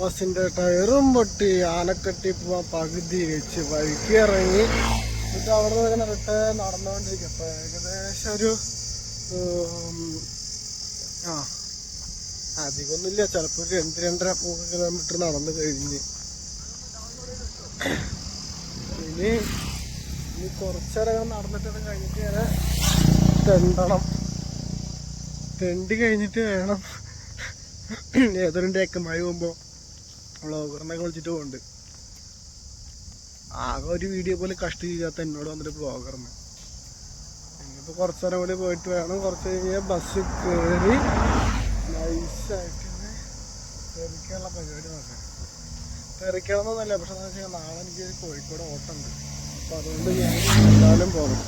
ബസ്സിൻ്റെ ടയറും പൊട്ടി, ആനക്കട്ടി പോവാൻ പകുതി വെച്ച് വഴിക്ക് ഇറങ്ങി. എന്നിട്ട് അവിടെ നിന്ന് ഇങ്ങനെ റിട്ടേൺ നടന്നുകൊണ്ടിരിക്കും. അപ്പോൾ ഏകദേശം ഒരു അധികമൊന്നുമില്ല, ചിലപ്പോൾ ഒരു 2-2.5 കിലോമീറ്റർ നടന്നു കഴിഞ്ഞ്. ഇനി കുറച്ചേരം നടന്നിട്ട് കഴിഞ്ഞിട്ട് വരെ തെണ്ടി കഴിഞ്ഞിട്ട് വേണം ഏതൊരു മഴ പോകുമ്പോൾ വ്ളോഗറിനൊക്കെ വിളിച്ചിട്ട് പോകുന്നുണ്ട്. ആകെ ഒരു വീഡിയോ പോലും കഷ്ടം ചെയ്യാത്ത എന്നോട് വന്നിട്ട് വ്ളോഗറിന്. ഇനിയിപ്പോൾ കുറച്ചേരം കൂടി പോയിട്ട് വേണം കുറച്ച് കഴിഞ്ഞാൽ ബസ് കയറി നൈസായിട്ട് തെറിക്കാനുള്ള പരിപാടി നോക്കാം. തെറിക്കണമെന്നൊന്നുമല്ല, പക്ഷെ എന്താ വെച്ചാൽ നാളെ എനിക്ക് കോഴിക്കോട് ഓട്ടമുണ്ട്. അപ്പോൾ അതുകൊണ്ട് ഞാൻ എന്തായാലും പോകും.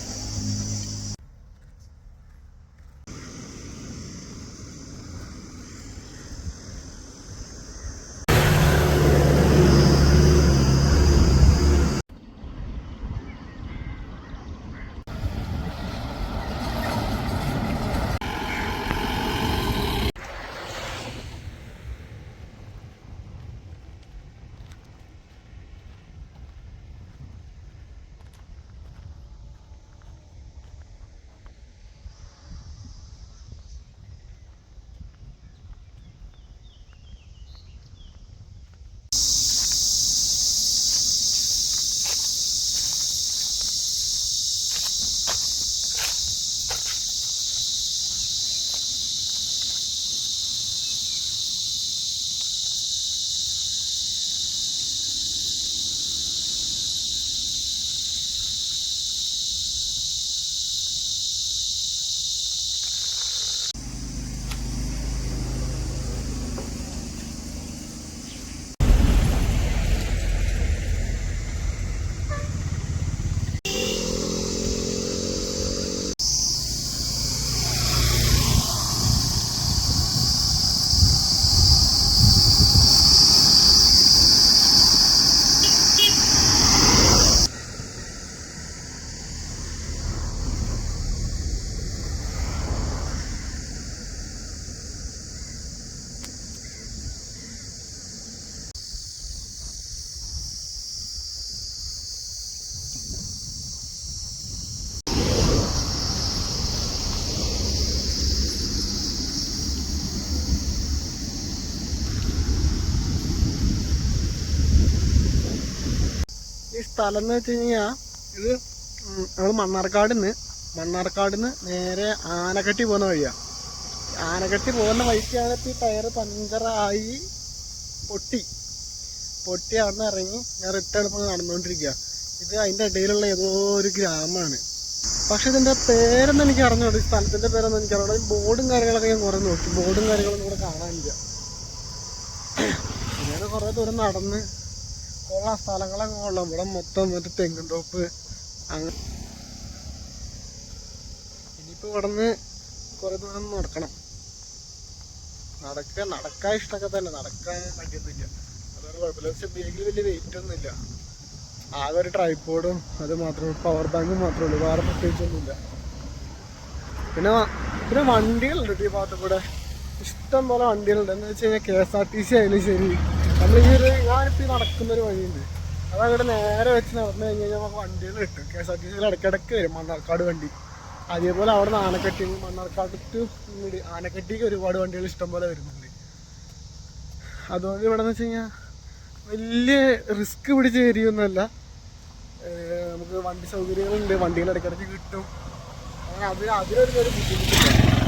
ഈ സ്ഥലം എന്ന് വെച്ച് കഴിഞ്ഞാൽ ഇത് നമ്മൾ മണ്ണാർക്കാടിന്ന് നേരെ ആനക്കട്ടി പോകുന്ന വഴിയാണ്. ആനക്കട്ടി പോകുന്ന വഴിക്കാണ് ഇപ്പോൾ ഈ ടയർ പഞ്ചറായി പൊട്ടി അവിടെ നിന്ന് ഇറങ്ങി ഞാൻ റിട്ടേൺ ഇപ്പോൾ നടന്നുകൊണ്ടിരിക്കുക. ഇത് അതിൻ്റെ ഇടയിലുള്ള ഏതോ ഒരു ഗ്രാമമാണ്. പക്ഷെ ഇതിൻ്റെ പേരൊന്നും എനിക്ക് അറിഞ്ഞോളൂ, ഈ സ്ഥലത്തിൻ്റെ പേരൊന്നും എനിക്ക് അറിഞ്ഞോളൂ. ബോർഡും കാര്യങ്ങളൊക്കെ ഞാൻ കുറേ നോക്കി, ബോർഡും കാര്യങ്ങളൊന്നും ഇവിടെ കാണാനില്ല. ഞാൻ കുറേ ദൂരം നടന്ന് ഉള്ള സ്ഥലങ്ങളൊക്കെ കൊള്ളാം. ഇവിടെ മൊത്തം മറ്റേ തെങ്ങും തോപ്പ് അങ്ങനെ. ഇനിയിപ്പോൾ ഇവിടെ നിന്ന് കുറേ ദൂരം നടക്കണം. നടക്കാൻ ഇഷ്ടമൊക്കെ തന്നെ, നടക്കാൻ പറ്റുന്നില്ല. അതൊരു കുഴപ്പമില്ല. പക്ഷെ ബാഗിൽ വലിയ വെയിറ്റ് ഒന്നുമില്ല. ആകെ ഒരു ട്രൈപോഡും അത് മാത്രമേ, പവർ ബാങ്കും മാത്രമേ ഉള്ളൂ, വേറെ പ്രത്യേകിച്ചൊന്നുമില്ല. പിന്നെ വണ്ടികളുണ്ട് ഈ ഭാഗത്ത് കൂടെ, ഇഷ്ടം പോലെ വണ്ടികളുണ്ട്. എന്ന് വെച്ച് കഴിഞ്ഞാൽ KSRTC ആയാലും ശരി, നമ്മൾ ഞാനിപ്പോൾ നടക്കുന്നൊരു വഴിയുണ്ട്, അതങ്ങോട്ട് നേരെ വെച്ച് നടന്നു കഴിഞ്ഞ് കഴിഞ്ഞാൽ നമുക്ക് വണ്ടികൾ കിട്ടും. KSRTC ഇടയ്ക്കിടയ്ക്ക് വരും മണ്ണാർക്കാട് വണ്ടി. അതേപോലെ അവിടെ നിന്ന് ആനക്കട്ടി, മണ്ണാർക്കാട് ടു ആനക്കട്ടിക്ക് ഒരുപാട് വണ്ടികൾ ഇഷ്ടം പോലെ വരുന്നുണ്ട്. അതുകൊണ്ട് ഇവിടെ എന്ന് വെച്ച് കഴിഞ്ഞാൽ വലിയ റിസ്ക് പിടിച്ച് ഏരിയൊന്നുമല്ല. നമുക്ക് വണ്ടി സൗകര്യങ്ങളുണ്ട്, വണ്ടികൾ ഇടയ്ക്കിടയ്ക്ക് കിട്ടും. അങ്ങനെ അതിനൊരു ബുദ്ധിമുട്ടില്ല.